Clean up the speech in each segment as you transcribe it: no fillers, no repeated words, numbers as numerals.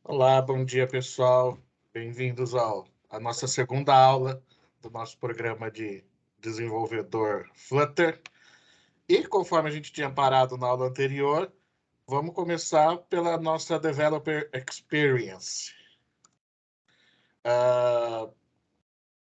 Olá, bom dia, pessoal. Bem-vindos à nossa segunda aula do nosso programa de desenvolvedor Flutter. E conforme a gente tinha parado na aula anterior, vamos começar pela nossa Developer Experience.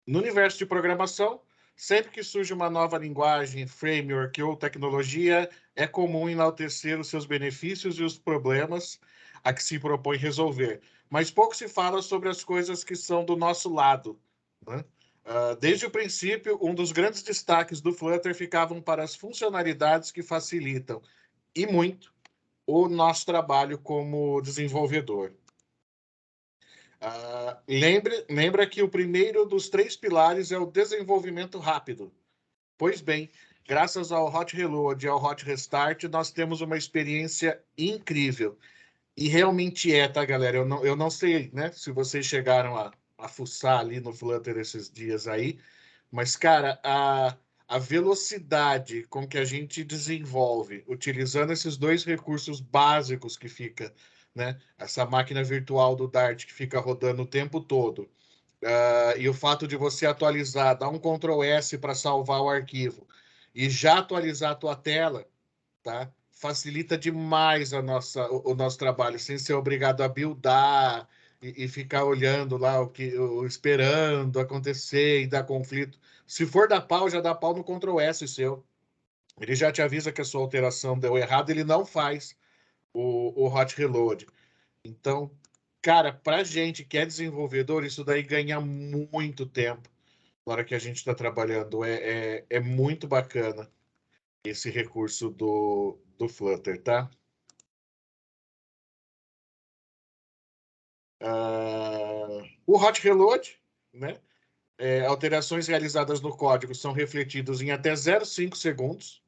No universo de programação, sempre que surge uma nova linguagem, framework ou tecnologia, é comum enaltecer os seus benefícios e os problemas a que se propõe resolver. Mas pouco se fala sobre as coisas que são do nosso lado, né? Desde o princípio, um dos grandes destaques do Flutter ficavam para as funcionalidades que facilitam, e muito, o nosso trabalho como desenvolvedor. Lembra que o primeiro dos três pilares é o desenvolvimento rápido. Pois bem, graças ao Hot Reload e ao Hot Restart, nós temos uma experiência incrível. E realmente é, tá, galera? Eu não sei, né, se vocês chegaram a fuçar ali no Flutter esses dias aí, mas, cara, a velocidade com que a gente desenvolve, utilizando esses dois recursos básicos que fica, né? Essa máquina virtual do Dart que fica rodando o tempo todo. E o fato de você atualizar, dar um Ctrl S para salvar o arquivo e já atualizar a tua tela, tá? Facilita demais o nosso trabalho, sem ser obrigado a buildar e ficar olhando lá esperando acontecer e dar conflito. Se for dar pau, já dá pau no Ctrl S seu. Ele já te avisa que a sua alteração deu errado, ele não faz o hot reload. Então, cara, para gente que é desenvolvedor, isso daí ganha muito tempo na hora que a gente está trabalhando. É muito bacana esse recurso do Flutter, tá? O hot reload, né? Alterações realizadas no código são refletidas em até 0,5 segundos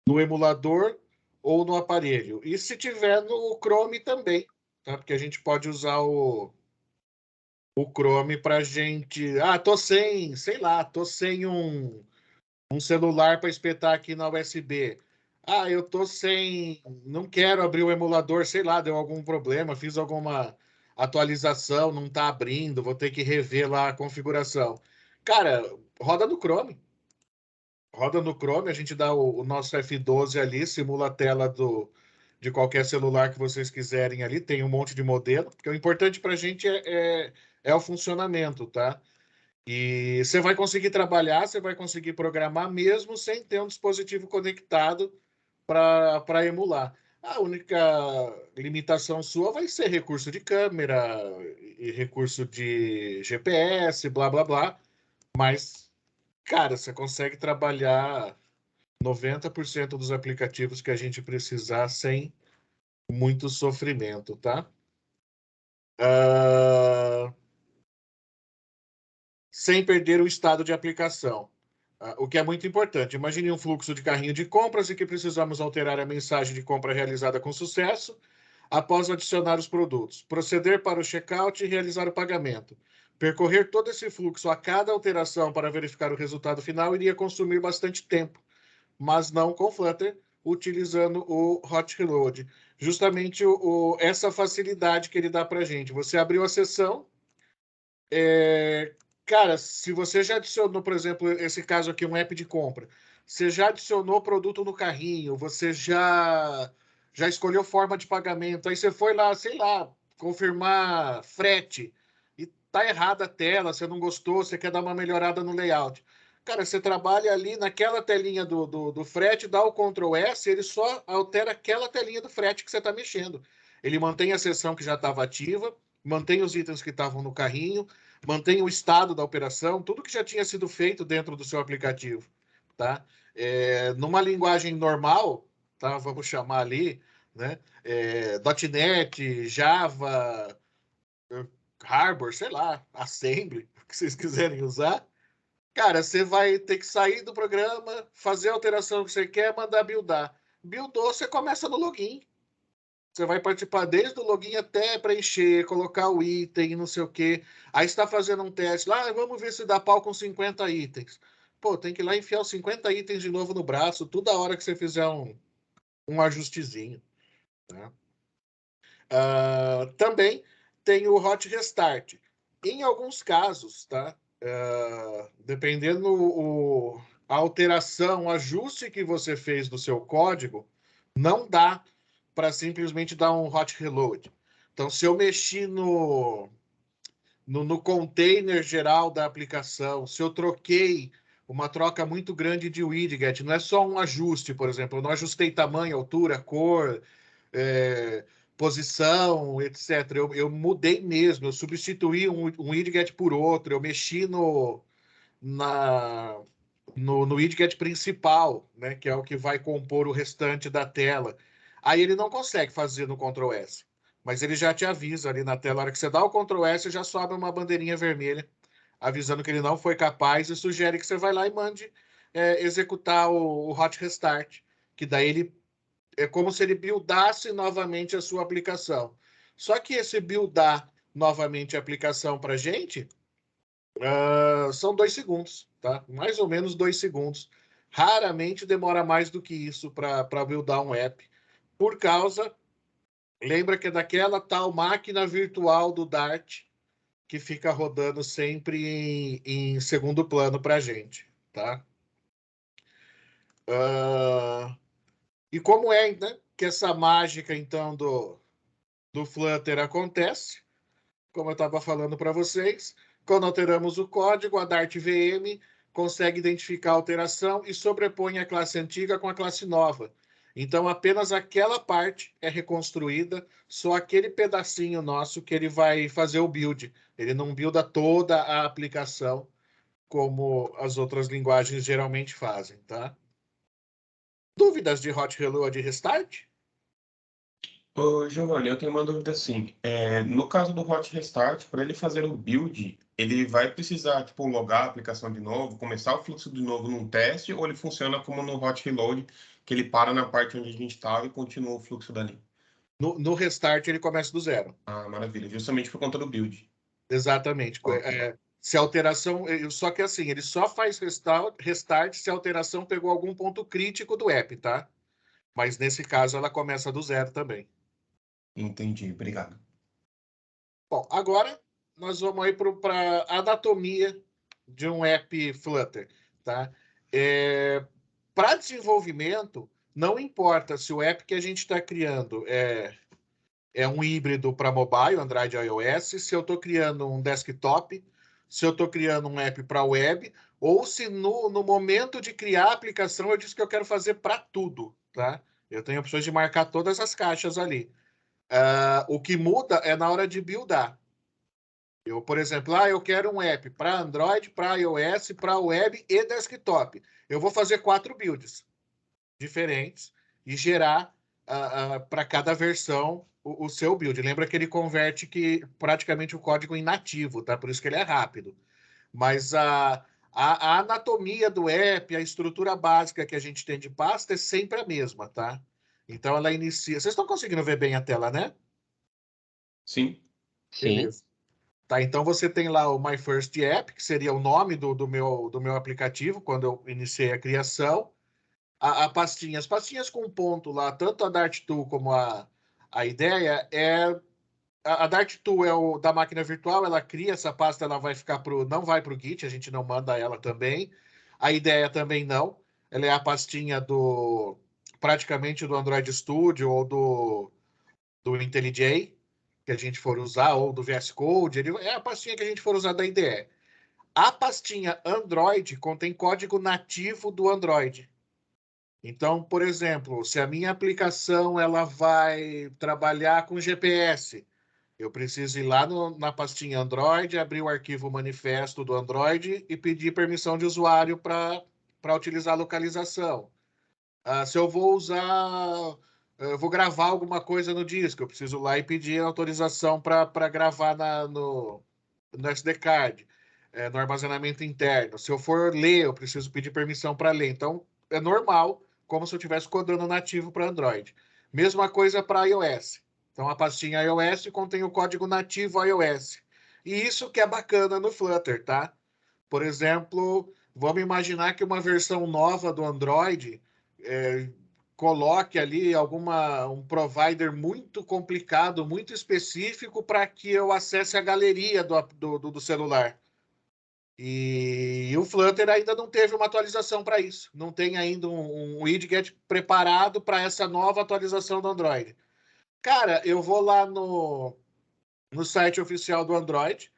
no emulador ou no aparelho. E se tiver no Chrome também, tá? Porque a gente pode usar o Chrome para gente. Tô sem, sei lá, tô sem um celular para espetar aqui na USB. Eu tô sem, não quero abrir o emulador, sei lá, deu algum problema, fiz alguma atualização, não tá abrindo, vou ter que rever lá a configuração. Cara, roda no Chrome. Roda no Chrome, a gente dá o nosso F12 ali, simula a tela de qualquer celular que vocês quiserem ali, tem um monte de modelo, porque o importante para a gente é o funcionamento, tá? E você vai conseguir trabalhar, você vai conseguir programar mesmo sem ter um dispositivo conectado para emular. A única limitação sua vai ser recurso de câmera e recurso de GPS, blá blá blá. Mas, cara, você consegue trabalhar 90% dos aplicativos que a gente precisar sem muito sofrimento, tá? Ah, Sem perder o estado de aplicação. O que é muito importante. Imagine um fluxo de carrinho de compras e que precisamos alterar a mensagem de compra realizada com sucesso após adicionar os produtos, proceder para o checkout e realizar o pagamento. Percorrer todo esse fluxo a cada alteração para verificar o resultado final iria consumir bastante tempo, mas não com Flutter, utilizando o Hot Reload. Justamente essa facilidade que ele dá para a gente. Você abriu a sessão, cara, se você já adicionou, por exemplo, esse caso aqui, um app de compra, você já adicionou o produto no carrinho, você já escolheu forma de pagamento, aí você foi lá, sei lá, confirmar frete e tá errada a tela, você não gostou, você quer dar uma melhorada no layout. Cara, você trabalha ali naquela telinha do frete, dá o Ctrl S, ele só altera aquela telinha do frete que você está mexendo. Ele mantém a seção que já estava ativa, mantém os itens que estavam no carrinho, mantém o estado da operação, tudo que já tinha sido feito dentro do seu aplicativo, tá? Numa linguagem normal, tá? Vamos chamar ali, né? .NET, Java, Harbor, sei lá, Assembly, o que vocês quiserem usar. Cara, você vai ter que sair do programa, fazer a alteração que você quer, mandar buildar. Buildou, você começa no login. Você vai participar desde o login até preencher, colocar o item, não sei o quê. Aí está fazendo um teste lá, vamos ver se dá pau com 50 itens. Pô, tem que ir lá enfiar os 50 itens de novo no braço, toda hora que você fizer um ajustezinho. Né? Também tem o Hot Restart. Em alguns casos, tá? Dependendo a alteração, o ajuste que você fez do seu código, não dá para simplesmente dar um hot reload. Então, se eu mexi no container geral da aplicação, se eu troquei uma troca muito grande de widget, não é só um ajuste, por exemplo, eu não ajustei tamanho, altura, cor, posição, etc. Eu mudei mesmo, eu substituí um widget por outro, eu mexi no widget principal, né, que é o que vai compor o restante da tela. Aí ele não consegue fazer no Ctrl S, mas ele já te avisa ali na tela. Na hora que você dá o Ctrl S, já sobe uma bandeirinha vermelha, avisando que ele não foi capaz e sugere que você vai lá e mande executar o Hot Restart, que daí ele é como se ele buildasse novamente a sua aplicação. Só que esse buildar novamente a aplicação para a gente são 2 segundos, tá? Mais ou menos 2 segundos. Raramente demora mais do que isso para buildar um app, por causa, lembra que é daquela tal máquina virtual do Dart que fica rodando sempre em segundo plano para a gente, tá? E como é, né, que essa mágica, então, do Flutter acontece? Como eu estava falando para vocês, quando alteramos o código, a Dart VM consegue identificar a alteração e sobrepõe a classe antiga com a classe nova. Então, apenas aquela parte é reconstruída, só aquele pedacinho nosso que ele vai fazer o build. Ele não builda toda a aplicação como as outras linguagens geralmente fazem, tá? Dúvidas de Hot Reload e Restart? Ô, Giovanni, eu tenho uma dúvida assim. No caso do Hot Restart, para ele fazer o build, ele vai precisar, tipo, logar a aplicação de novo, começar o fluxo de novo num teste, ou ele funciona como no Hot Reload, que ele para na parte onde a gente estava e continua o fluxo dali? No Restart, ele começa do zero. Ah, maravilha. Justamente por conta do build. Exatamente. Ok. Se a alteração. Só que assim, ele só faz restart se a alteração pegou algum ponto crítico do app, tá? Mas nesse caso ela começa do zero também. Entendi, obrigado. Bom, agora nós vamos aí para a anatomia de um app Flutter, tá? Para desenvolvimento, não importa se o app que a gente está criando é um híbrido para mobile, Android e iOS, se eu estou criando um desktop, se eu estou criando um app para web, ou se no momento de criar a aplicação eu disse que eu quero fazer para tudo, tá? Eu tenho opções de marcar todas as caixas ali. O que muda é na hora de buildar. Eu, por exemplo, eu quero um app para Android, para iOS, para web e desktop. Eu vou fazer 4 builds diferentes e gerar para cada versão o seu build. Lembra que ele converte praticamente o código em nativo, tá? Por isso que ele é rápido. Mas a anatomia do app, a estrutura básica que a gente tem de pasta é sempre a mesma, tá? Então ela inicia. Vocês estão conseguindo ver bem a tela, né? Sim, Sim. Beleza. Tá, então você tem lá o My First App, que seria o nome do meu aplicativo, quando eu iniciei a criação. A pastinha, as pastinhas com ponto lá, tanto a Dart Tool como a ideia é. A Dart Tool é o da máquina virtual, ela cria essa pasta, ela vai ficar não vai para o Git, a gente não manda ela também. A ideia também não. Ela é a pastinha praticamente do Android Studio ou do IntelliJ, que a gente for usar, ou do VS Code, é a pastinha que a gente for usar da IDE. A pastinha Android contém código nativo do Android. Então, por exemplo, se a minha aplicação ela vai trabalhar com GPS, eu preciso ir lá na pastinha Android, abrir o arquivo manifesto do Android e pedir permissão de usuário para utilizar a localização. Se eu vou usar, eu vou gravar alguma coisa no disco, eu preciso ir lá e pedir autorização para gravar no SD card, no armazenamento interno. Se eu for ler, eu preciso pedir permissão para ler. Então, é normal, como se eu estivesse codando nativo para Android. Mesma coisa para iOS. Então, a pastinha iOS contém o código nativo iOS. E isso que é bacana no Flutter, tá? Por exemplo, vamos imaginar que uma versão nova do Android coloque ali um provider muito complicado, muito específico para que eu acesse a galeria do celular. E o Flutter ainda não teve uma atualização para isso. Não tem ainda um widget preparado para essa nova atualização do Android. Cara, eu vou lá no site oficial do Android,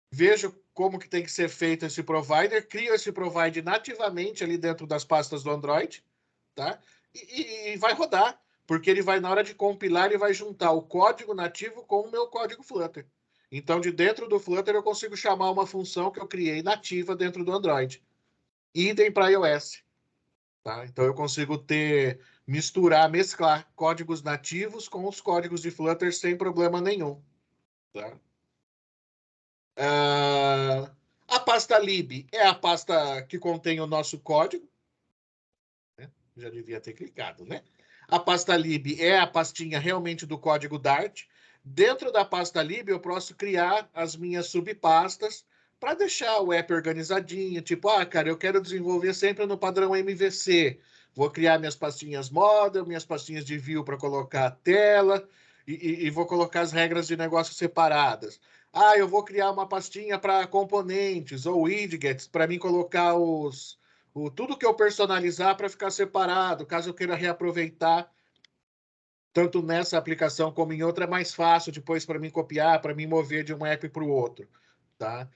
vejo como que tem que ser feito esse provider, crio esse provider nativamente ali dentro das pastas do Android, tá? E vai rodar, porque ele vai, na hora de compilar, ele vai juntar o código nativo com o meu código Flutter. Então, de dentro do Flutter, eu consigo chamar uma função que eu criei nativa dentro do Android. Idem para iOS. Tá? Então, eu consigo mesclar códigos nativos com os códigos de Flutter sem problema nenhum. Tá? A pasta lib é a pasta que contém o nosso código. Né? Já devia ter clicado, né? A pasta lib é a pastinha realmente do código Dart. Dentro da pasta lib, eu posso criar as minhas subpastas para deixar o app organizadinho. Tipo, cara, eu quero desenvolver sempre no padrão MVC. Vou criar minhas pastinhas model, minhas pastinhas de view para colocar a tela e vou colocar as regras de negócio separadas. Eu vou criar uma pastinha para componentes ou widgets para mim colocar tudo que eu personalizar para ficar separado, caso eu queira reaproveitar, tanto nessa aplicação como em outra, é mais fácil depois para mim copiar, para mim mover de um app para o outro. Tá?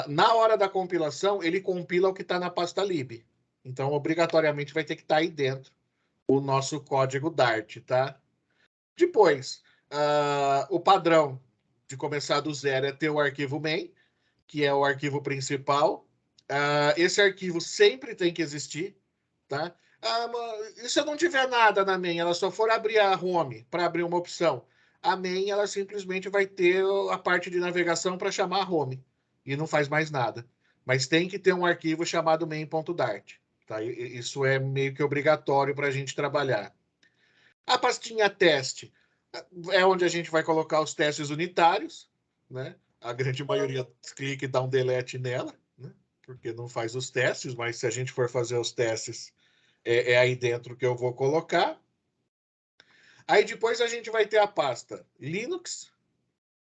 Na hora da compilação, ele compila o que está na pasta lib. Então, obrigatoriamente, vai ter que estar aí dentro o nosso código Dart. Tá? Depois, o padrão de começar do zero é ter o arquivo main, que é o arquivo principal. Esse arquivo sempre tem que existir, tá? E se eu não tiver nada na main, ela só for abrir a home para abrir uma opção, a main ela simplesmente vai ter a parte de navegação para chamar a home e não faz mais nada. Mas tem que ter um arquivo chamado main.dart. Tá? Isso é meio que obrigatório para a gente trabalhar. A pastinha teste é onde a gente vai colocar os testes unitários, né? A grande maioria clica e dá um delete nela, né? Porque não faz os testes, mas se a gente for fazer os testes, é aí dentro que eu vou colocar. Aí depois a gente vai ter a pasta Linux,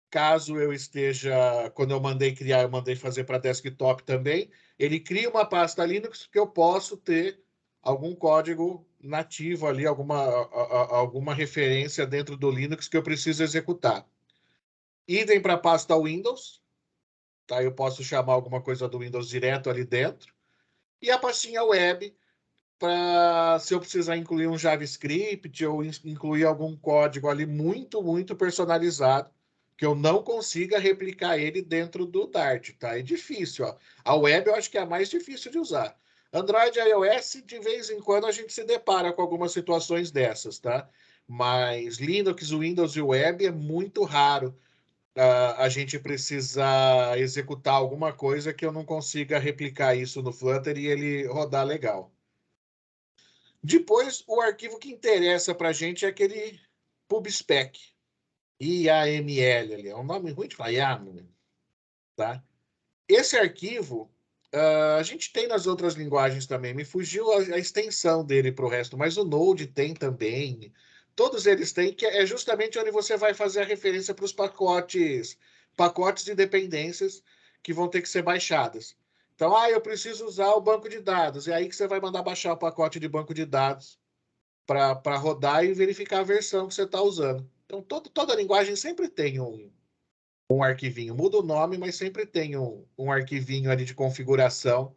caso eu esteja, quando eu mandei criar, eu mandei fazer para desktop também, ele cria uma pasta Linux que eu posso ter algum código nativo ali, alguma referência dentro do Linux que eu preciso executar. Idem para a pasta Windows, tá? Eu posso chamar alguma coisa do Windows direto ali dentro. E a pastinha web, para se eu precisar incluir um JavaScript ou incluir algum código ali muito, muito personalizado, que eu não consiga replicar ele dentro do Dart, tá? É difícil, ó. A web eu acho que é a mais difícil de usar. Android e iOS, de vez em quando a gente se depara com algumas situações dessas, tá? Mas Linux, Windows e web é muito raro a gente precisar executar alguma coisa que eu não consiga replicar isso no Flutter e ele rodar legal. Depois, o arquivo que interessa para a gente é aquele PubSpec, IAML, ali. É um nome ruim de falar, YAML, tá? Esse arquivo, a gente tem nas outras linguagens também. Me fugiu a extensão dele para o resto, mas o Node tem também. Todos eles têm, que é justamente onde você vai fazer a referência para os pacotes de dependências que vão ter que ser baixadas. Então, eu preciso usar o banco de dados. É aí que você vai mandar baixar o pacote de banco de dados para rodar e verificar a versão que você está usando. Então, toda linguagem sempre tem um arquivinho. Muda o nome, mas sempre tem um arquivinho ali de configuração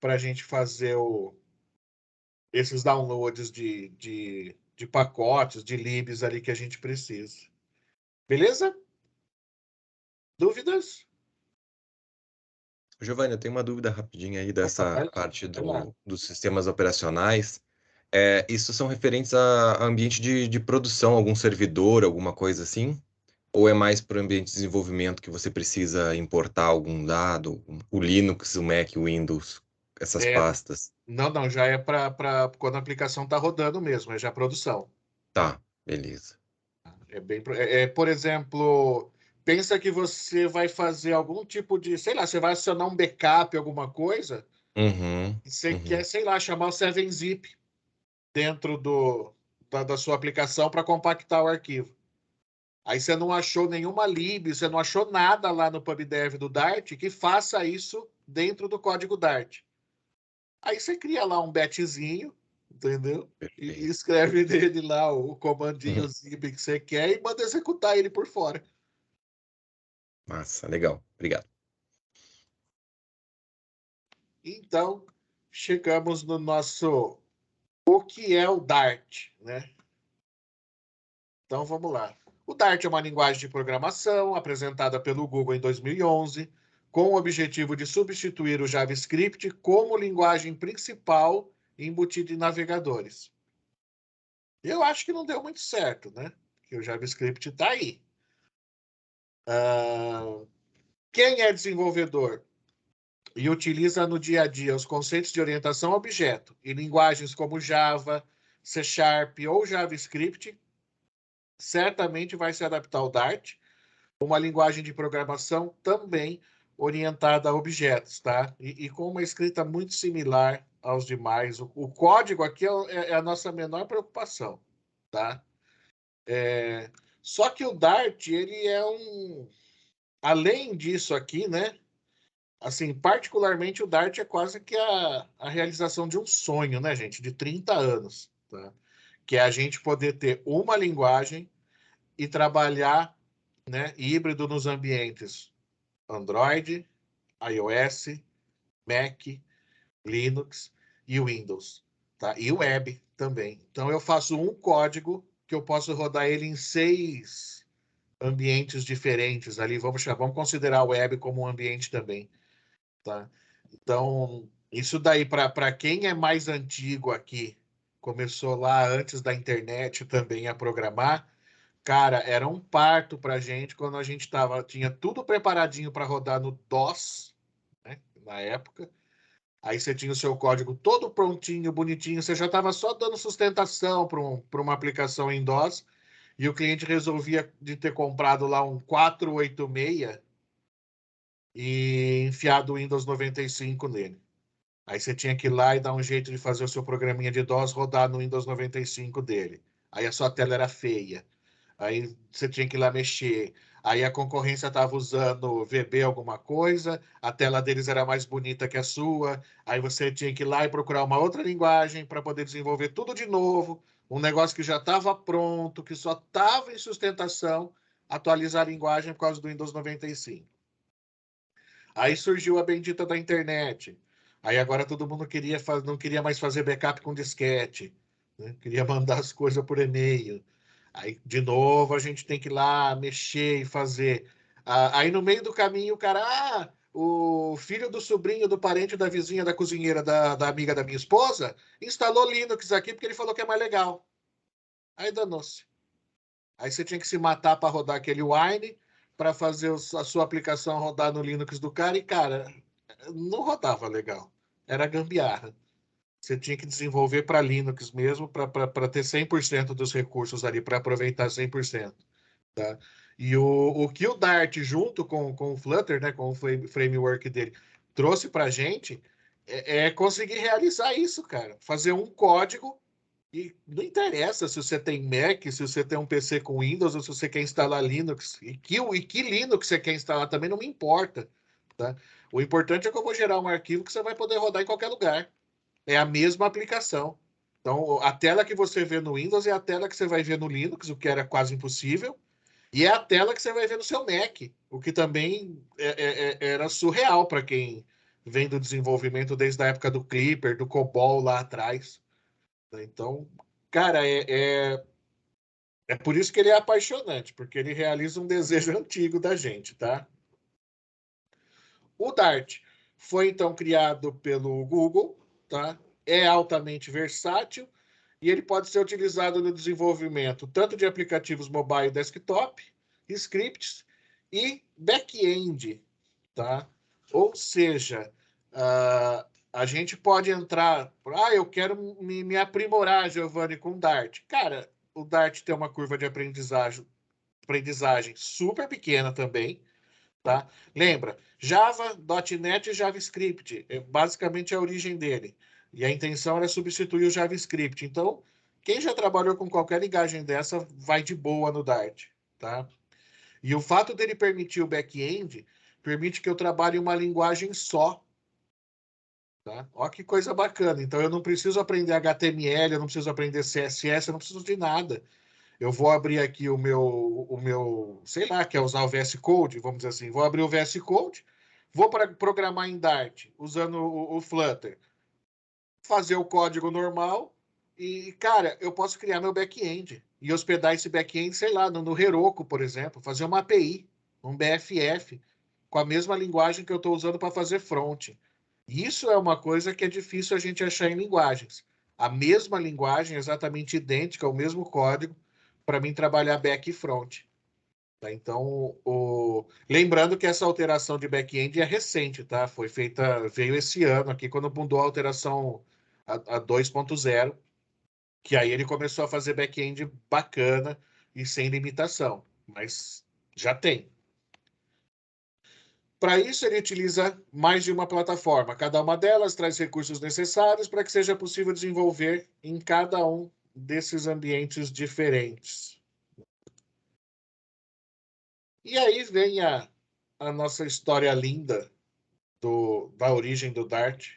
para a gente fazer esses downloads de pacotes, de libs ali que a gente precisa. Beleza? Dúvidas? Giovanni, eu tenho uma dúvida rapidinha aí dessa Vai parte lá. dos sistemas operacionais. Isso são referentes a ambiente de produção, algum servidor, alguma coisa assim? Ou é mais para o ambiente de desenvolvimento que você precisa importar algum dado? O Linux, o Mac, o Windows, essas É, pastas? não, já é para quando a aplicação está rodando mesmo, é já produção. Tá, beleza. Por exemplo, pensa que você vai fazer algum tipo de, sei lá, você vai acionar um backup, alguma coisa, Uhum, e você quer, uhum. sei lá, chamar o 7-zip. dentro da sua aplicação para compactar o arquivo. Aí você não achou nenhuma lib, você não achou nada lá no PubDev do Dart que faça isso dentro do código Dart. Aí você cria lá um batchzinho, entendeu? E Perfeito. escreve nele lá o comandinho zip que você quer e manda executar ele por fora. Massa, legal. Obrigado. Então, chegamos no nosso... O que é o Dart, né? Então, vamos lá. O Dart é uma linguagem de programação apresentada pelo Google em 2011, com o objetivo de substituir o JavaScript como linguagem principal embutida em navegadores. Eu acho que não deu muito certo, né? Porque o JavaScript está aí. Quem é desenvolvedor e utiliza no dia a dia os conceitos de orientação a objeto e linguagens como Java, C# ou JavaScript, certamente vai se adaptar ao Dart, uma linguagem de programação também orientada a objetos, tá? E com uma escrita muito similar aos demais. O código aqui é a nossa menor preocupação, tá? Só que o Dart, ele é um... Além disso aqui, né? Assim, particularmente o Dart é quase que a realização de um sonho, né, gente? De 30 anos, tá? Que é a gente poder ter uma linguagem e trabalhar, né, híbrido nos ambientes Android, iOS, Mac, Linux e Windows, tá? E web também. Então eu faço um código que eu posso rodar ele em 6 ambientes diferentes ali. Vamos considerar o web como um ambiente também, tá? Então, isso daí para quem é mais antigo aqui, começou lá antes da internet também a programar, cara, era um parto para a gente quando a gente tinha tudo preparadinho para rodar no DOS, né, na época. Aí você tinha o seu código todo prontinho, bonitinho, você já estava só dando sustentação para uma aplicação em DOS, e o cliente resolvia de ter comprado lá um 486 e enfiado o Windows 95 nele. Aí você tinha que ir lá e dar um jeito de fazer o seu programinha de DOS rodar no Windows 95 dele. Aí a sua tela era feia. Aí você tinha que ir lá mexer. Aí a concorrência estava usando VB alguma coisa, a tela deles era mais bonita que a sua. Aí você tinha que ir lá e procurar uma outra linguagem para poder desenvolver tudo de novo. Um negócio que já estava pronto, que só estava em sustentação, atualizar a linguagem por causa do Windows 95. Aí surgiu a bendita da internet. Aí agora todo mundo não queria mais fazer backup com disquete, né? Queria mandar as coisas por e-mail. Aí, de novo, a gente tem que ir lá mexer e fazer. Aí, no meio do caminho, o cara... o filho do sobrinho, do parente, da vizinha, da cozinheira, da amiga da minha esposa, instalou Linux aqui porque ele falou que é mais legal. Aí danou-se. Aí você tinha que se matar para rodar aquele Wine, para fazer a sua aplicação rodar no Linux do cara. E, cara, não rodava legal. Era gambiarra. Você tinha que desenvolver para Linux mesmo, para ter 100% dos recursos ali, para aproveitar 100%. Tá? E o que o Dart, junto com o Flutter, né, com o framework dele, trouxe para a gente é conseguir realizar isso, cara. Fazer um código e não interessa se você tem Mac, se você tem um PC com Windows, ou se você quer instalar Linux. E que Linux você quer instalar também não me importa. Tá? O importante é que eu vou gerar um arquivo que você vai poder rodar em qualquer lugar. É a mesma aplicação. Então, a tela que você vê no Windows é a tela que você vai ver no Linux, o que era quase impossível. E é a tela que você vai ver no seu Mac, o que também era surreal para quem vem do desenvolvimento desde a época do Clipper, do COBOL lá atrás. Então, cara, é por isso que ele é apaixonante, porque ele realiza um desejo antigo da gente, tá? O Dart foi, então, criado pelo Google, tá? É altamente versátil e ele pode ser utilizado no desenvolvimento tanto de aplicativos mobile e desktop, scripts e back-end, tá? Ou seja, a gente pode entrar... eu quero me aprimorar, Giovanni, com Dart. Cara, o Dart tem uma curva de aprendizagem super pequena também, tá? Lembra, Java, .NET e JavaScript, basicamente é a origem dele. E a intenção era substituir o JavaScript. Então, Quem já trabalhou com qualquer linguagem dessa vai de boa no Dart, tá? E o fato dele permitir o back-end permite que eu trabalhe uma linguagem só. Tá? Olha que coisa bacana. Então, eu não preciso aprender HTML, eu não preciso aprender CSS, eu não preciso de nada. Eu vou abrir aqui o meu, sei lá, quer usar o VS Code, vamos dizer assim. Vou abrir o VS Code, vou programar em Dart, usando o Flutter, fazer o código normal e, cara, eu posso criar meu back-end e hospedar esse back-end, sei lá, no Heroku, por exemplo, fazer uma API, um BFF, com a mesma linguagem que eu estou usando para fazer front. Isso é uma coisa que é difícil a gente achar em linguagens. A mesma linguagem, exatamente idêntica, o mesmo código, para mim trabalhar back e front. Tá? Então, lembrando que essa alteração de back-end é recente, tá? Foi feita, veio esse ano aqui, quando mudou a alteração a 2.0, que aí ele começou a fazer back-end bacana e sem limitação, mas já tem. Para isso, ele utiliza mais de uma plataforma. Cada uma delas traz recursos necessários para que seja possível desenvolver em cada um desses ambientes diferentes. E aí vem a nossa história linda da origem do Dart.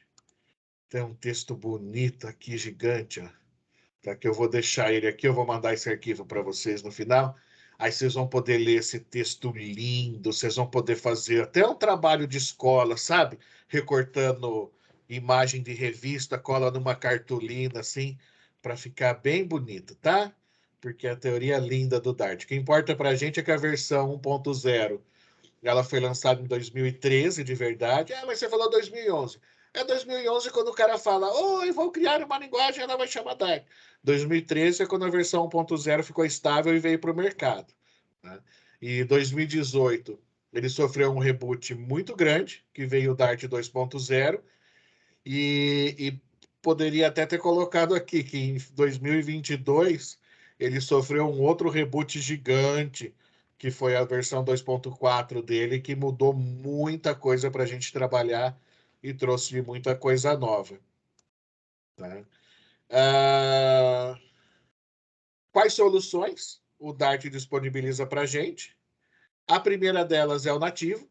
Tem um texto bonito aqui, gigante, ó, tá? Que eu vou deixar ele aqui, eu vou mandar esse arquivo para vocês no final. Aí vocês vão poder ler esse texto lindo, vocês vão poder fazer até um trabalho de escola, sabe? Recortando imagem de revista, cola numa cartolina, assim, para ficar bem bonito, tá? Porque a teoria linda do Dart. O que importa para a gente é que a versão 1.0 ela foi lançada em 2013, de verdade. Ah, mas você falou 2011. É 2011 quando o cara fala, oi, vou criar uma linguagem, ela vai chamar Dart. 2013 é quando a versão 1.0 ficou estável e veio para o mercado. Né? E 2018 ele sofreu um reboot muito grande, que veio o Dart 2.0, e poderia até ter colocado aqui que em 2022 ele sofreu um outro reboot gigante, que foi a versão 2.4 dele, que mudou muita coisa para a gente trabalhar e trouxe muita coisa nova. Tá? Quais soluções o Dart disponibiliza para a gente? A primeira delas é o nativo,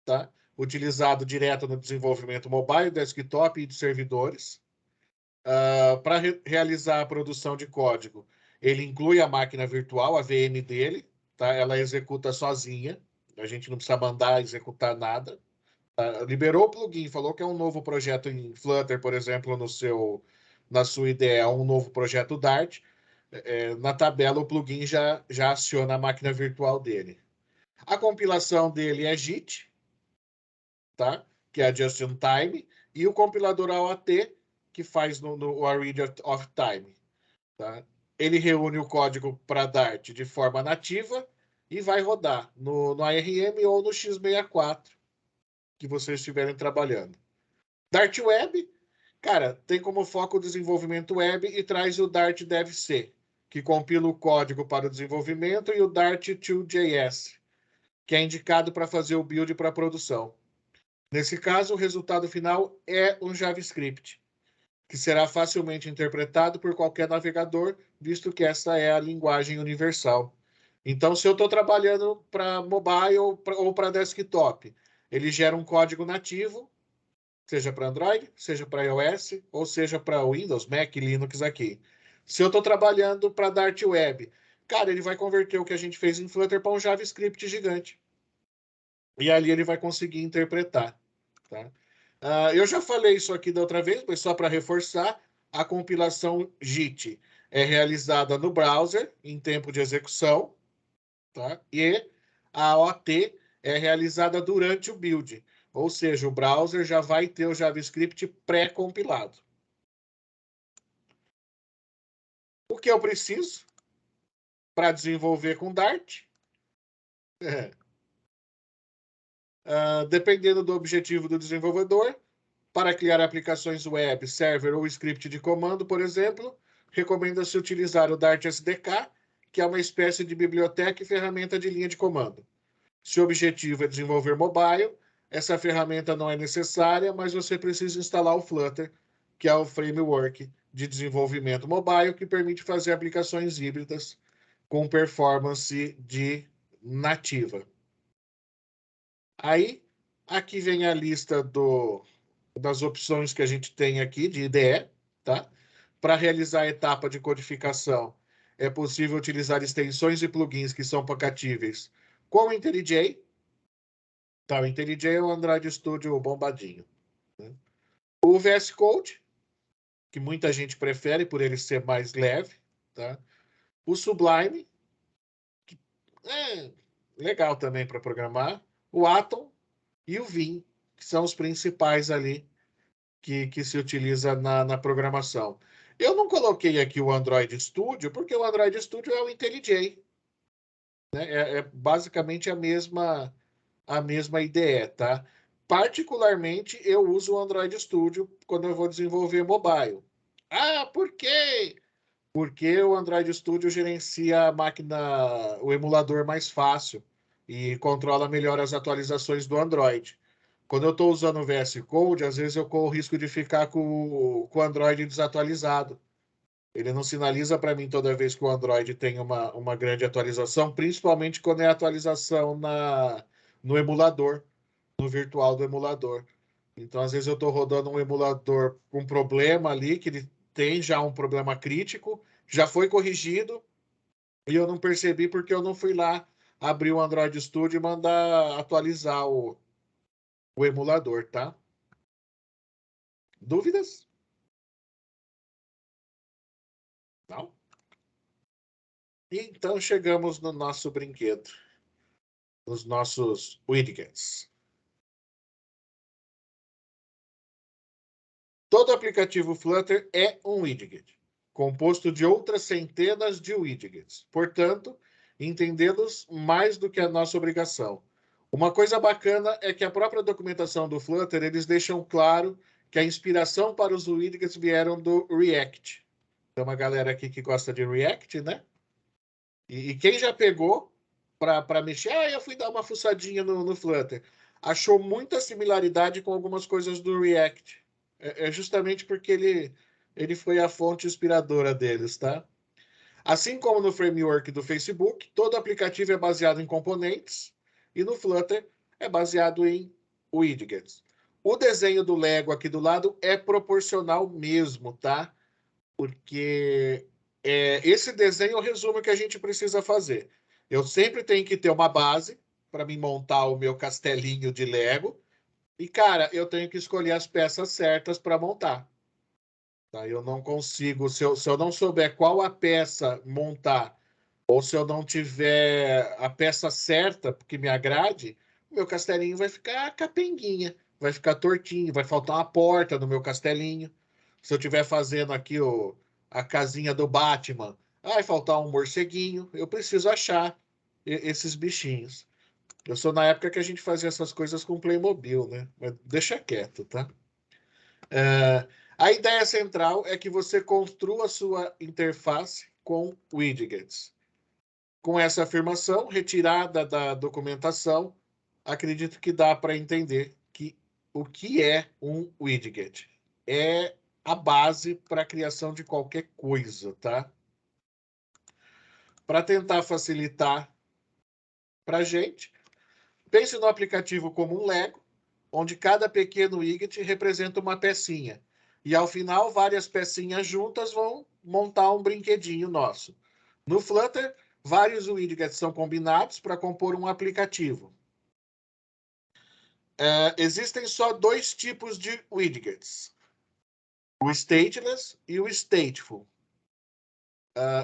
tá? Utilizado direto no desenvolvimento mobile, desktop e de servidores. Para realizar a produção de código, ele inclui a máquina virtual, a VM dele, tá? Ela executa sozinha, a gente não precisa mandar executar nada. Liberou o plugin, falou que é um novo projeto em Flutter, por exemplo, na sua IDE, um novo projeto Dart. Na tabela, o plugin já aciona a máquina virtual dele. A compilação dele é JIT, tá? Que é Just in Time, e o compilador AOT, que faz no Array of Time. Tá? Ele reúne o código para Dart de forma nativa e vai rodar no ARM ou no x64 que vocês estiverem trabalhando. Dart Web, cara, tem como foco o desenvolvimento web e traz o Dart DevC, que compila o código para o desenvolvimento, e o Dart2JS, que é indicado para fazer o build para a produção. Nesse caso, o resultado final é um JavaScript, que será facilmente interpretado por qualquer navegador, visto que essa é a linguagem universal. Então, se eu estou trabalhando para mobile ou para desktop, ele gera um código nativo, seja para Android, seja para iOS, ou seja para Windows, Mac, Linux aqui. Se eu estou trabalhando para Dart Web, cara, ele vai converter o que a gente fez em Flutter para um JavaScript gigante. E ali ele vai conseguir interpretar. Tá? Eu já falei isso aqui da outra vez, mas só para reforçar, a compilação JIT é realizada no browser, em tempo de execução, tá? E a OT é realizada durante o build, ou seja, o browser já vai ter o JavaScript pré-compilado. O que eu preciso para desenvolver com Dart? Dependendo do objetivo do desenvolvedor, para criar aplicações web, server ou script de comando, por exemplo, recomenda-se utilizar o Dart SDK, que é uma espécie de biblioteca e ferramenta de linha de comando. Se o objetivo é desenvolver mobile, essa ferramenta não é necessária, mas você precisa instalar o Flutter, que é o framework de desenvolvimento mobile que permite fazer aplicações híbridas com performance de nativa. Aí, aqui vem a lista das opções que a gente tem aqui de IDE, tá? Para realizar a etapa de codificação, é possível utilizar extensões e plugins que são compatíveis com o IntelliJ. Tá, o IntelliJ é o Android Studio bombadinho, né? O VS Code, que muita gente prefere por ele ser mais leve, tá? O Sublime, que é legal também para programar. O Atom e o Vim, que são os principais ali que se utiliza na programação. Eu não coloquei aqui o Android Studio, porque o Android Studio é o IntelliJ, né? É basicamente a mesma IDE, tá? Particularmente, eu uso o Android Studio quando eu vou desenvolver mobile. Ah, por quê? Porque o Android Studio gerencia a máquina, o emulador mais fácil e controla melhor as atualizações do Android. Quando eu estou usando o VS Code, às vezes eu corro o risco de ficar com o Android desatualizado. Ele não sinaliza para mim toda vez que o Android tem uma grande atualização, principalmente quando é atualização no emulador, no virtual do emulador. Então, às vezes eu estou rodando um emulador com problema ali, que ele tem já um problema crítico, já foi corrigido, e eu não percebi porque eu não fui lá abrir o Android Studio e mandar atualizar o emulador, tá? Dúvidas? Não? Então chegamos no nosso brinquedo, nos nossos widgets. Todo aplicativo Flutter é um widget, composto de outras centenas de widgets. Portanto, entendê-los mais do que a nossa obrigação. Uma coisa bacana é que a própria documentação do Flutter, eles deixam claro que a inspiração para os widgets vieram do React. Tem uma galera aqui que gosta de React, né? E quem já pegou para mexer, eu fui dar uma fuçadinha no Flutter. Achou muita similaridade com algumas coisas do React. É justamente porque ele foi a fonte inspiradora deles, tá? Assim como no framework do Facebook, todo aplicativo é baseado em componentes e no Flutter é baseado em widgets. O desenho do Lego aqui do lado é proporcional mesmo, tá? Porque esse desenho é o resumo que a gente precisa fazer. Eu sempre tenho que ter uma base para me montar o meu castelinho de Lego. E, cara, eu tenho que escolher as peças certas para montar. Tá? Eu não consigo, se eu não souber qual a peça montar, ou se eu não tiver a peça certa que me agrade, meu castelinho vai ficar capenguinha, vai ficar tortinho, vai faltar uma porta no meu castelinho. Se eu estiver fazendo aqui a casinha do Batman, vai faltar um morceguinho, eu preciso achar esses bichinhos. Eu sou na época que a gente fazia essas coisas com Playmobil, né? Mas deixa quieto, tá? A ideia central é que você construa a sua interface com widgets. Com essa afirmação, retirada da documentação, acredito que dá para entender que o que é um widget. É a base para a criação de qualquer coisa, tá? Para tentar facilitar para a gente, pense no aplicativo como um Lego, onde cada pequeno widget representa uma pecinha. E ao final, várias pecinhas juntas vão montar um brinquedinho nosso. No Flutter, vários widgets são combinados para compor um aplicativo. Existem só dois tipos de widgets: o stateless e o stateful.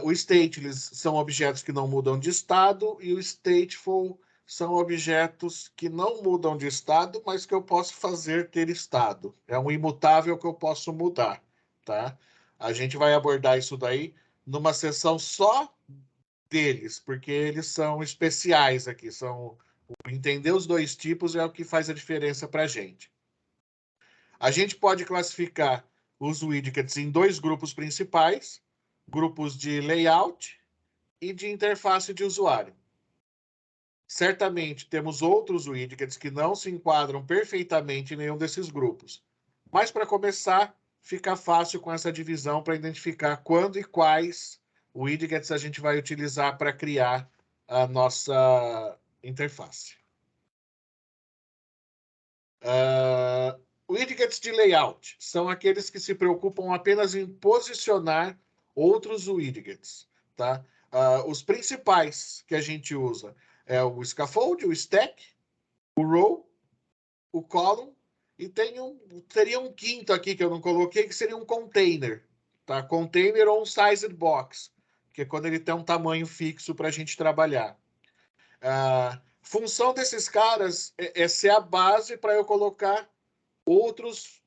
O stateless são objetos que não mudam de estado e o stateful são objetos que não mudam de estado, mas que eu posso fazer ter estado. É um imutável que eu posso mudar, tá? A gente vai abordar isso daí numa sessão só deles, porque eles são especiais aqui. Entender os dois tipos é o que faz a diferença para a gente. A gente pode classificar os widgets em dois grupos principais: grupos de layout e de interface de usuário. Certamente temos outros widgets que não se enquadram perfeitamente em nenhum desses grupos. Mas para começar, fica fácil com essa divisão para identificar quando e quais widgets a gente vai utilizar para criar a nossa interface. Widgets de layout são aqueles que se preocupam apenas em posicionar outros widgets, tá? Os principais que a gente usa é o scaffold, o stack, o row, o column, e teria um quinto aqui que eu não coloquei, que seria um container, tá? Container ou um sized box, que é quando ele tem um tamanho fixo para a gente trabalhar. A função desses caras é ser a base para eu colocar outros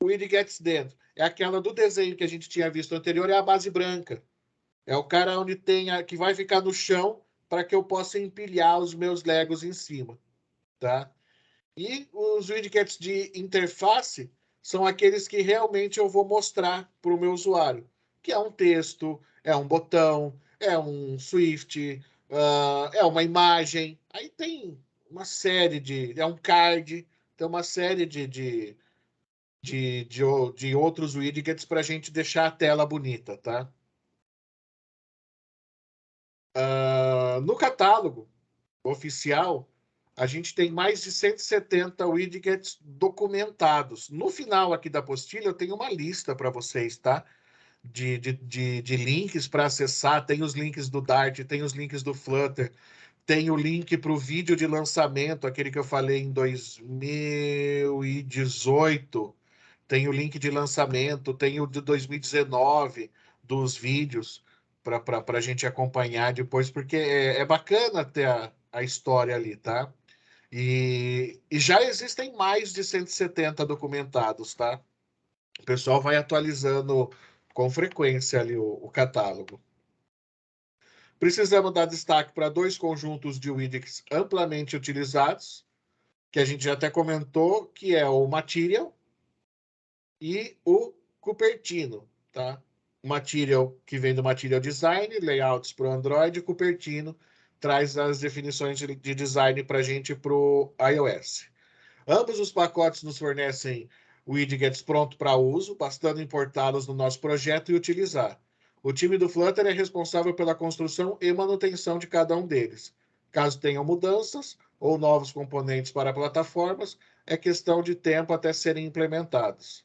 widgets dentro. É aquela do desenho que a gente tinha visto anterior, é a base branca. É o cara onde que vai ficar no chão para que eu possa empilhar os meus Legos em cima, tá? E os widgets de interface são aqueles que realmente eu vou mostrar para o meu usuário, que é um texto, é um botão, é um Swift, é uma imagem. Aí tem uma série é um card, tem uma série de outros widgets para a gente deixar a tela bonita, tá? No catálogo oficial, a gente tem mais de 170 widgets documentados. No final aqui da apostila, eu tenho uma lista para vocês, tá? De links para acessar. Tem os links do Dart, tem os links do Flutter, tem o link para o vídeo de lançamento, aquele que eu falei em 2018. Tem o link de lançamento, tem o de 2019 dos vídeos para a gente acompanhar depois, porque é bacana ter a história ali, tá? E já existem mais de 170 documentados, tá? O pessoal vai atualizando com frequência ali o catálogo. Precisamos dar destaque para dois conjuntos de widgets amplamente utilizados, que a gente já até comentou, que é o Material e o Cupertino, tá? O Material, que vem do Material Design, layouts para o Android, e Cupertino traz as definições de design para a gente para o iOS. Ambos os pacotes nos fornecem widgets prontos para uso, bastando importá-los no nosso projeto e utilizar. O time do Flutter é responsável pela construção e manutenção de cada um deles. Caso tenham mudanças ou novos componentes para plataformas, é questão de tempo até serem implementados.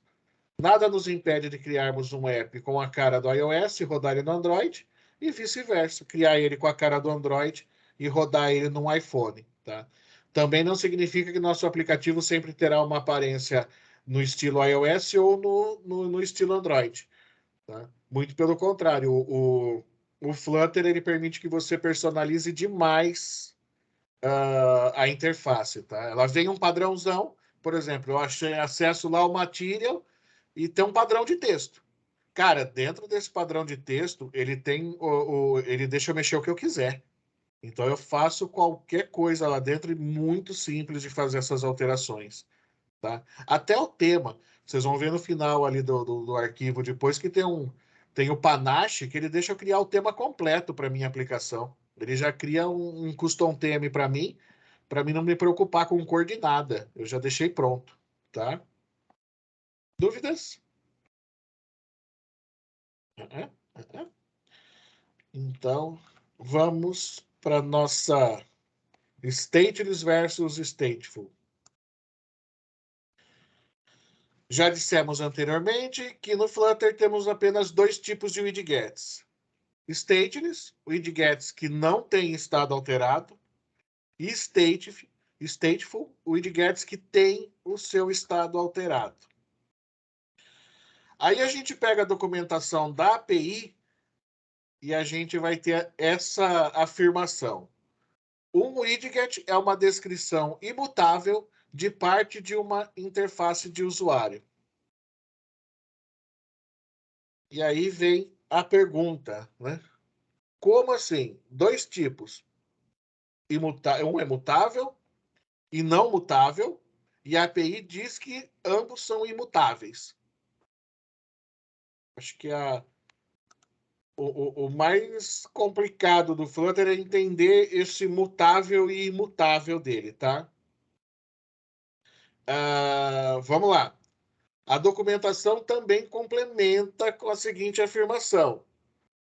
Nada nos impede de criarmos um app com a cara do iOS e rodar ele no Android, e vice-versa, criar ele com a cara do Android e rodar ele no iPhone, tá? Também não significa que nosso aplicativo sempre terá uma aparência no estilo iOS ou no estilo Android, tá? Muito pelo contrário, o Flutter ele permite que você personalize demais a interface, tá? Ela vem um padrãozão, por exemplo, eu acesso lá o Material e tem um padrão de texto. Cara, dentro desse padrão de texto, ele tem ele deixa eu mexer o que eu quiser. Então eu faço qualquer coisa lá dentro e muito simples de fazer essas alterações, tá? Até o tema, vocês vão ver no final ali do arquivo depois que tem o Panache que ele deixa eu criar o tema completo para minha aplicação. Ele já cria um custom theme para mim não me preocupar com cor de nada. Eu já deixei pronto, tá? Dúvidas? Então, vamos para nossa stateless versus stateful. Já dissemos anteriormente que no Flutter temos apenas dois tipos de widgets. Stateless, widgets que não têm estado alterado, e stateful, widgets que têm o seu estado alterado. Aí a gente pega a documentação da API e a gente vai ter essa afirmação. Um widget é uma descrição imutável de parte de uma interface de usuário. E aí vem a pergunta, né? Como assim? Dois tipos. Um é mutável e não mutável, e a API diz que ambos são imutáveis. Acho que o mais complicado do Flutter é entender esse mutável e imutável dele, tá? Vamos lá. A documentação também complementa com a seguinte afirmação: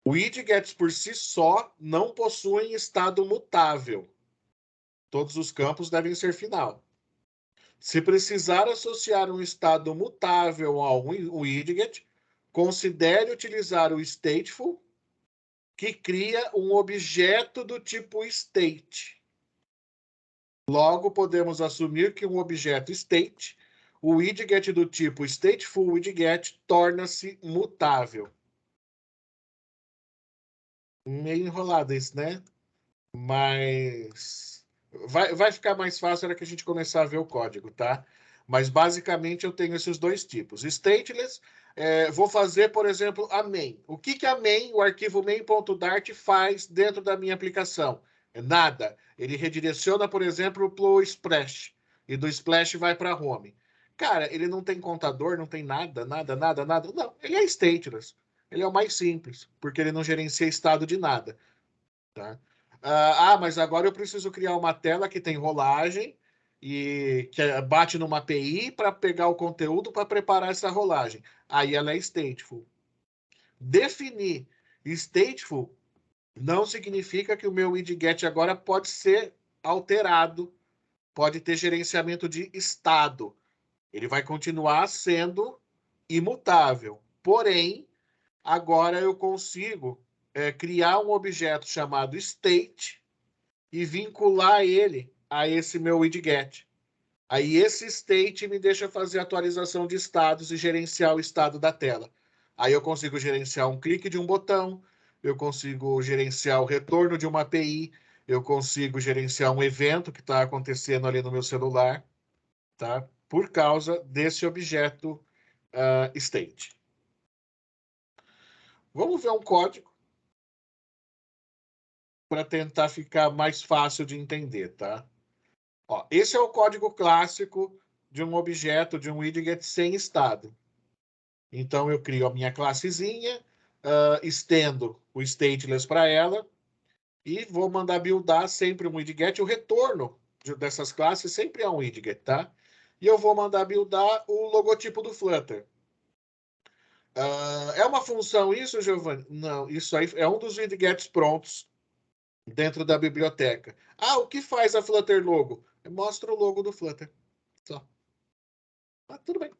o widgets por si só não possuem estado mutável. Todos os campos devem ser final. Se precisar associar um estado mutável a um widget, considere utilizar o stateful, que cria um objeto do tipo state. Logo, podemos assumir que um objeto state, o widget do tipo stateful widget, torna-se mutável. Meio enrolado isso, né? Mas vai ficar mais fácil na hora que a gente começar a ver o código, tá? Mas basicamente eu tenho esses dois tipos. Stateless, vou fazer, por exemplo, a main. O que a main, o arquivo main.dart, faz dentro da minha aplicação? Nada. Ele redireciona, por exemplo, para o splash. E do splash vai para home. Cara, ele não tem contador, não tem nada. Não, ele é stateless. Ele é o mais simples, porque ele não gerencia estado de nada. Tá? Mas agora eu preciso criar uma tela que tem rolagem e que bate numa API para pegar o conteúdo para preparar essa rolagem. Aí ela é stateful. Definir stateful não significa que o meu widget agora pode ser alterado, pode ter gerenciamento de estado. Ele vai continuar sendo imutável. Porém, agora eu consigo criar um objeto chamado state e vincular ele a esse meu widget. Aí esse state me deixa fazer atualização de estados e gerenciar o estado da tela. Aí eu consigo gerenciar um clique de um botão, eu consigo gerenciar o retorno de uma API, eu consigo gerenciar um evento que está acontecendo ali no meu celular, tá? Por causa desse objeto state. Vamos ver um código para tentar ficar mais fácil de entender, tá? Ó, esse é o código clássico de um objeto, de um widget sem estado. Então, eu crio a minha classezinha, estendo o stateless para ela e vou mandar buildar sempre um widget. O retorno dessas classes sempre é um widget, tá? E eu vou mandar buildar o logotipo do Flutter. É uma função isso, Giovanni? Não, isso aí é um dos widgets prontos dentro da biblioteca. O que faz a Flutter Logo? Mostra o logo do Flutter. Só. Tudo bem.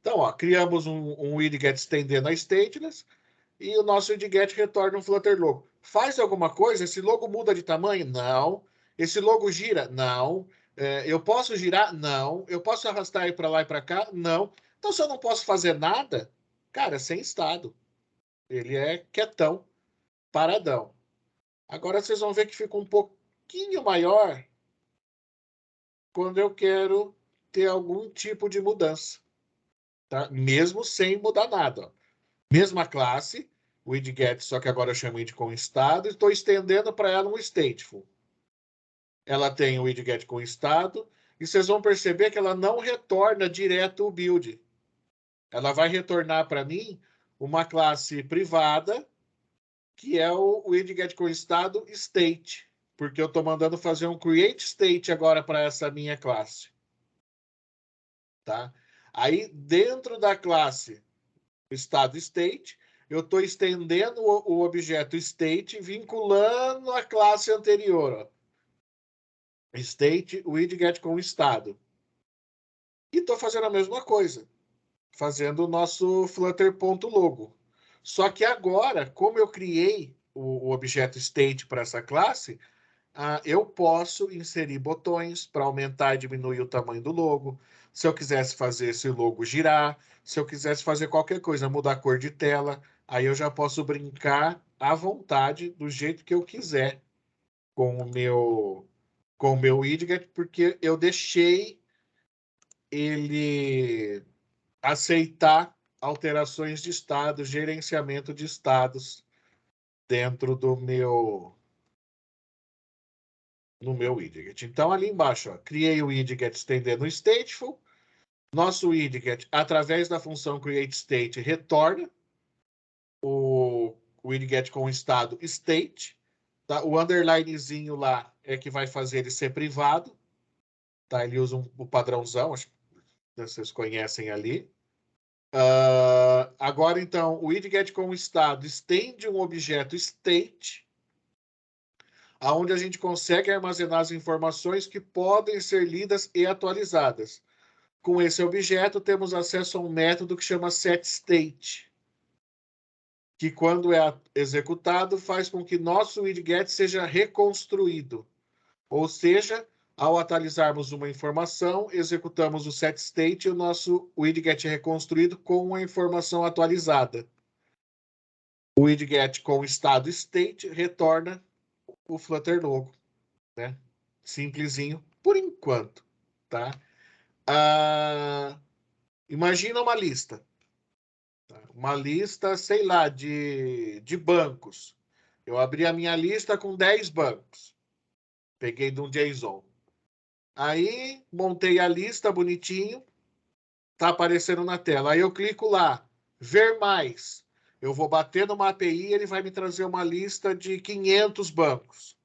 Então, ó, criamos um widget estendendo a stateless e o nosso widget retorna um Flutter Logo. Faz alguma coisa? Esse logo muda de tamanho? Não. Esse logo gira? Não. Eu posso girar? Não. Eu posso arrastar ele para lá e para cá? Não. Então, se eu não posso fazer nada, cara, sem estado. Ele é quietão, paradão. Agora vocês vão ver que fica um pouquinho maior quando eu quero ter algum tipo de mudança, tá? Mesmo sem mudar nada. Ó. Mesma classe, widget, só que agora eu chamo de com estado e estou estendendo para ela um stateful. Ela tem o widget com estado e vocês vão perceber que ela não retorna direto o build. Ela vai retornar para mim uma classe privada que é o widget com estado state, porque eu estou mandando fazer um create state agora para essa minha classe. Tá? Aí, dentro da classe estado state, eu estou estendendo o objeto state, vinculando a classe anterior. Ó. State, widget com estado. E estou fazendo a mesma coisa, fazendo o nosso Flutter.logo. Só que agora, como eu criei o objeto state para essa classe, eu posso inserir botões para aumentar e diminuir o tamanho do logo. Se eu quisesse fazer esse logo girar, se eu quisesse fazer qualquer coisa, mudar a cor de tela, aí eu já posso brincar à vontade, do jeito que eu quiser, com o meu widget, porque eu deixei ele aceitar alterações de estado, gerenciamento de estados dentro no meu widget. Então, ali embaixo, ó, criei o widget estendendo o stateful. Nosso widget, através da função createState, retorna o widget com o estado state. Tá? O underlinezinho lá é que vai fazer ele ser privado. Tá? Ele usa o padrãozão, acho, vocês conhecem ali. Agora, então, o widget com o estado estende um objeto state, aonde a gente consegue armazenar as informações que podem ser lidas e atualizadas. Com esse objeto, temos acesso a um método que chama setState, que quando é executado, faz com que nosso widget seja reconstruído. Ou seja, ao atualizarmos uma informação, executamos o setState e o nosso widget é reconstruído com a informação atualizada. O widget com o estado state retorna o Flutter logo, né? Simplesinho, por enquanto, tá? Imagina uma lista. Uma lista, sei lá, de bancos. Eu abri a minha lista com 10 bancos. Peguei de um JSON. Aí, montei a lista bonitinho. Tá aparecendo na tela. Aí eu clico lá, ver mais. Eu vou bater numa API, ele vai me trazer uma lista de 500 bancos.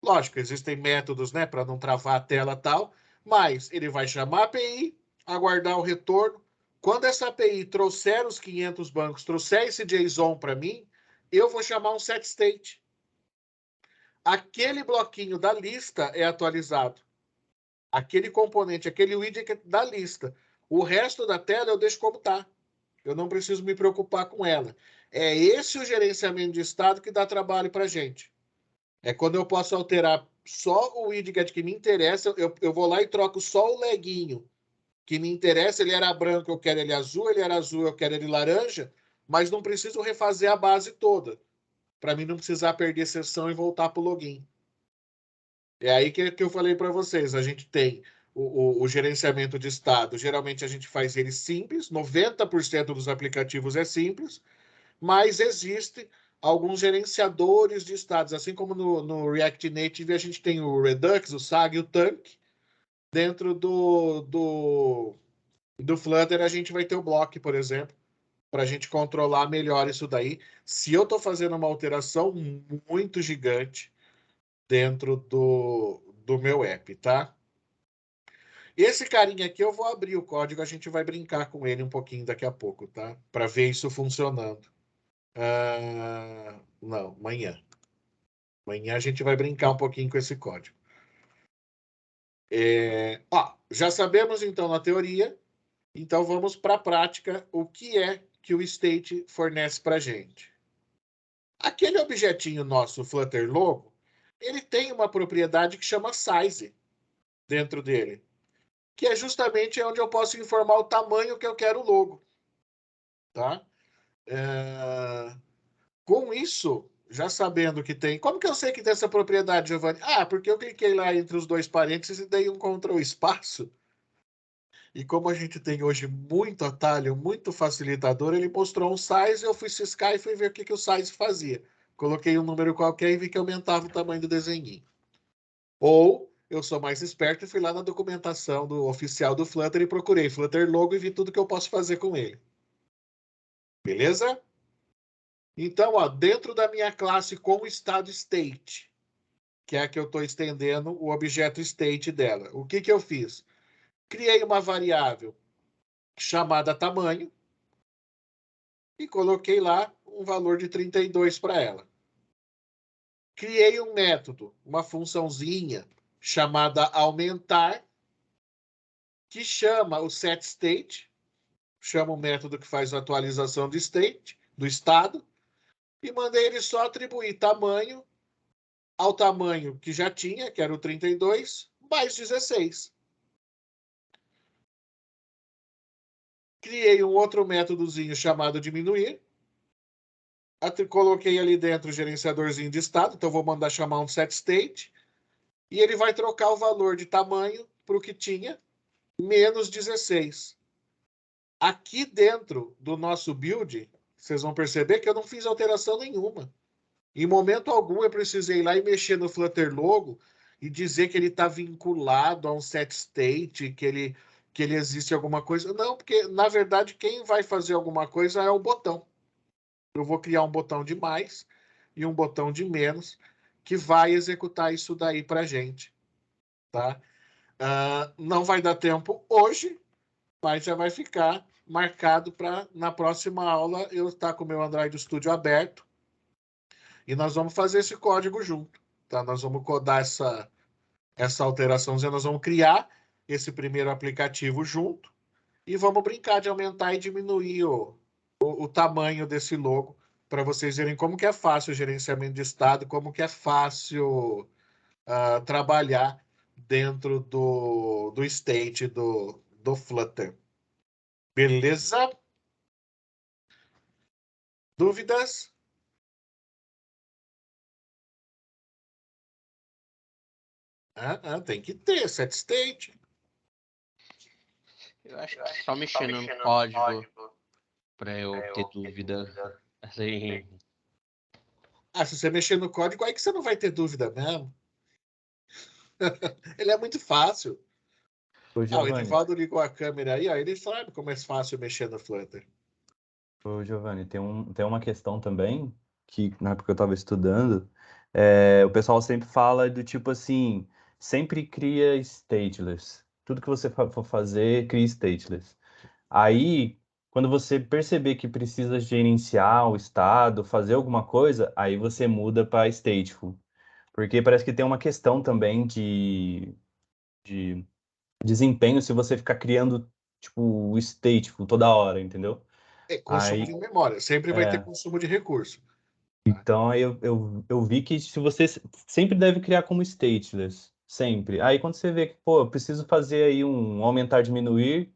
Lógico, existem métodos, né, para não travar a tela e tal, mas ele vai chamar a API, aguardar o retorno. Quando essa API trouxer os 500 bancos, trouxer esse JSON para mim, eu vou chamar um setState. Aquele bloquinho da lista é atualizado. Aquele componente, aquele widget da lista. O resto da tela eu deixo como está. Eu não preciso me preocupar com ela. É esse o gerenciamento de estado que dá trabalho para a gente. É quando eu posso alterar só o widget que me interessa, eu vou lá e troco só o leguinho que me interessa, ele era branco, eu quero ele azul, ele era azul, eu quero ele laranja, mas não preciso refazer a base toda, para mim não precisar perder sessão e voltar para o login. É aí que eu falei para vocês, a gente tem o gerenciamento de estado, geralmente a gente faz ele simples, 90% dos aplicativos é simples, mas existe alguns gerenciadores de estados, assim como no React Native a gente tem o Redux, o SAG e o Tank. Dentro do Flutter a gente vai ter o block, por exemplo, para a gente controlar melhor isso daí. Se eu estou fazendo uma alteração muito gigante dentro do meu app, tá? Esse carinha aqui eu vou abrir o código, a gente vai brincar com ele um pouquinho daqui a pouco, tá? Para ver isso funcionando. Não, amanhã. Amanhã a gente vai brincar um pouquinho com esse código. Já sabemos então na teoria, então vamos para a prática, o que é que o state fornece para a gente. Aquele objetinho nosso, Flutter Logo, ele tem uma propriedade que chama size dentro dele, que é justamente onde eu posso informar o tamanho que eu quero o logo. Tá? Com isso, já sabendo que tem... Como que eu sei que tem essa propriedade, Giovanni? Porque eu cliquei lá entre os dois parênteses e dei um Ctrl espaço. E como a gente tem hoje muito atalho, muito facilitador, ele mostrou um size, eu fui ciscar e fui ver o que o size fazia. Coloquei um número qualquer e vi que aumentava o tamanho do desenho. Ou eu sou mais esperto e fui lá na documentação oficial do Flutter e procurei Flutter Logo e vi tudo que eu posso fazer com ele. Beleza? Então, dentro da minha classe com o estado state, que é a que eu estou estendendo o objeto state dela, o que eu fiz? Criei uma variável chamada tamanho e coloquei lá um valor de 32 para ela. Criei um método, uma funçãozinha chamada aumentar, que chama o setState, chama o método que faz a atualização do state, do estado, e mandei ele só atribuir tamanho ao tamanho que já tinha, que era o 32, mais 16. Criei um outro métodozinho chamado diminuir, coloquei ali dentro o gerenciadorzinho de estado, então vou mandar chamar um setState, e ele vai trocar o valor de tamanho para o que tinha, menos 16. Aqui dentro do nosso build, vocês vão perceber que eu não fiz alteração nenhuma. Em momento algum eu precisei ir lá e mexer no Flutter Logo e dizer que ele está vinculado a um setState, que ele existe alguma coisa. Não, porque na verdade quem vai fazer alguma coisa é o botão. Eu vou criar um botão de mais e um botão de menos que vai executar isso daí para a gente. Tá? Não vai dar tempo hoje, mas já vai ficar marcado para na próxima aula eu estar com o meu Android Studio aberto e nós vamos fazer esse código junto, tá? Nós vamos codar essa alteraçãozinha, nós vamos criar esse primeiro aplicativo junto e vamos brincar de aumentar e diminuir o tamanho desse logo para vocês verem como que é fácil o gerenciamento de estado, como que é fácil trabalhar dentro do state do Flutter. Beleza? Dúvidas? Tem que ter set state. Eu acho que só mexendo no código para eu ter dúvida. Assim, Se você mexer no código, aí que você não vai ter dúvida mesmo. Ele é muito fácil. Ô, O Giovanni, Edivaldo ligou a câmera aí, ó, ele sabe como é fácil mexer no Flutter. Tem uma questão também, que na época que eu estava estudando, o pessoal sempre fala do tipo assim, sempre cria stateless. Tudo que você for fazer, cria stateless. Aí, quando você perceber que precisa gerenciar o estado, fazer alguma coisa, aí você muda para stateful. Porque parece que tem uma questão também de desempenho se você ficar criando, tipo, o stateful toda hora, entendeu? Consumo de Aí, memória. Sempre vai ter consumo de recurso. então, aí eu vi que se você sempre deve criar como stateless, sempre. Aí quando você vê que, pô, eu preciso fazer aí um aumentar, diminuir,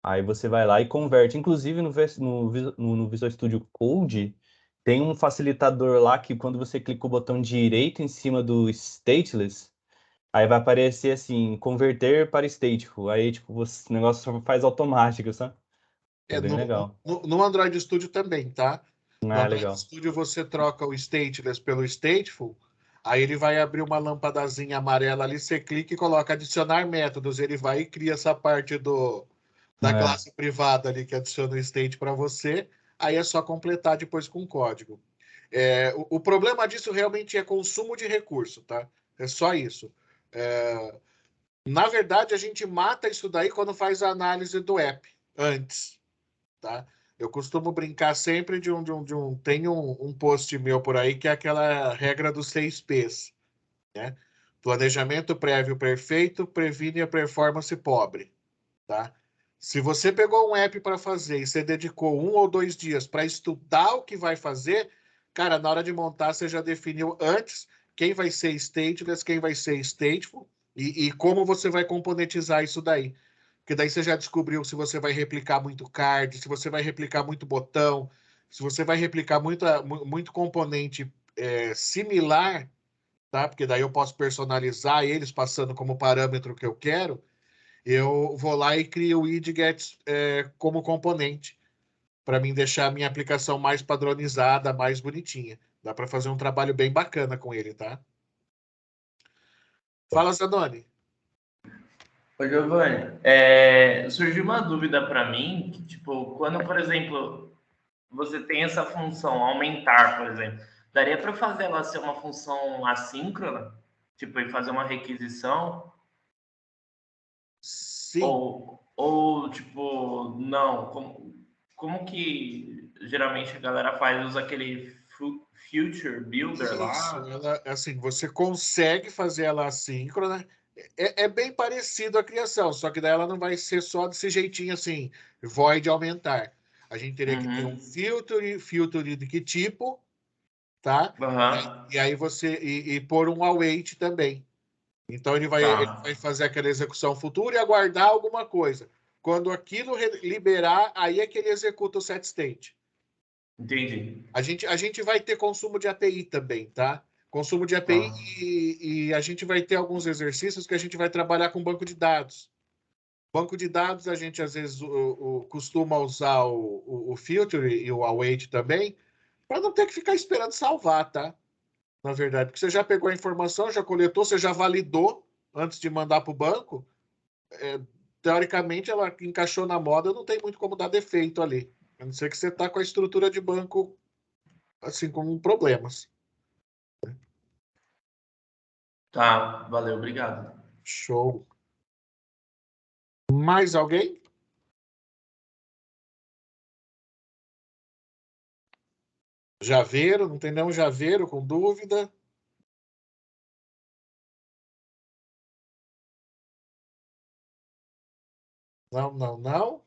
aí você vai lá e converte. Inclusive no Visual Studio Code, tem um facilitador lá que quando você clica o botão direito em cima do stateless, aí vai aparecer assim, converter para stateful. Aí, tipo, o negócio só faz automático, sabe? É bem legal. No Android Studio também, tá? No Ah, Android legal. Studio você troca o stateless pelo stateful, aí ele vai abrir uma lampadazinha amarela ali, você clica e coloca adicionar métodos, ele vai e cria essa parte da É. classe privada ali que adiciona o state para você, aí é só completar depois com código. O problema disso realmente é consumo de recurso, tá? É só isso. Na verdade, a gente mata isso daí quando faz a análise do app, antes, tá? Eu costumo brincar sempre tem um post meu por aí que é aquela regra dos 6 P's, né? Planejamento prévio perfeito previne a performance pobre, tá? Se você pegou um app para fazer e você dedicou 1 ou 2 dias para estudar o que vai fazer, cara, na hora de montar você já definiu antes quem vai ser stateless, quem vai ser stateful e como você vai componentizar isso daí. Porque daí você já descobriu se você vai replicar muito card, se você vai replicar muito botão, se você vai replicar muito componente similar, tá? Porque daí eu posso personalizar eles passando como parâmetro que eu quero. Eu vou lá e crio o widget como componente para mim deixar a minha aplicação mais padronizada, mais bonitinha. Dá para fazer um trabalho bem bacana com ele, tá? Fala, Zanoni. Ô, Giovanni, surgiu uma dúvida para mim, que, tipo, quando, por exemplo, você tem essa função aumentar, por exemplo, daria para fazer ela ser uma função assíncrona? Tipo, e fazer uma requisição? Sim. Ou tipo, não? Como que geralmente a galera faz? Usa aquele Future Builder Isso, lá? ela, assim, você consegue fazer ela assíncrona. É bem parecido a criação, só que daí ela não vai ser só desse jeitinho assim, void aumentar. A gente teria que ter um Uhum. filter de que tipo, tá? Aham. E aí você e pôr um await também. Então ele vai Tá. fazer aquela execução futura e aguardar alguma coisa. Quando aquilo liberar, aí é que ele executa o set state. Entendi. A gente vai ter consumo de API também, tá? Consumo de API Tá. e a gente vai ter alguns exercícios que a gente vai trabalhar com banco de dados. Banco de dados, a gente às vezes costuma usar o filter e o await também, para não ter que ficar esperando salvar, tá? Na verdade, porque você já pegou a informação, já coletou, você já validou antes de mandar para o banco. Teoricamente, ela encaixou na moda, não tem muito como dar defeito ali. A não ser que você está com a estrutura de banco assim com problemas. Tá. Valeu, obrigado. Show. Mais alguém? Javeiro, não tem nenhum Javeiro com dúvida? Não, não, não.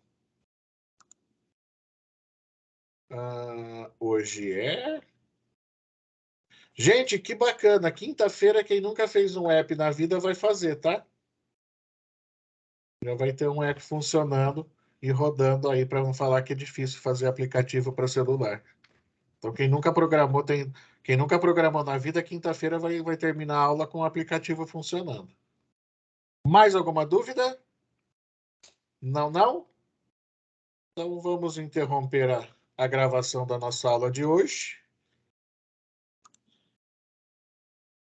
Hoje é... Gente, que bacana. Quinta-feira, quem nunca fez um app na vida vai fazer, tá? Já vai ter um app funcionando e rodando aí para não falar que é difícil fazer aplicativo para celular. Então, quem nunca programou na vida, quinta-feira vai terminar a aula com o aplicativo funcionando. Mais alguma dúvida? Não, não? Então, vamos interromper a gravação da nossa aula de hoje.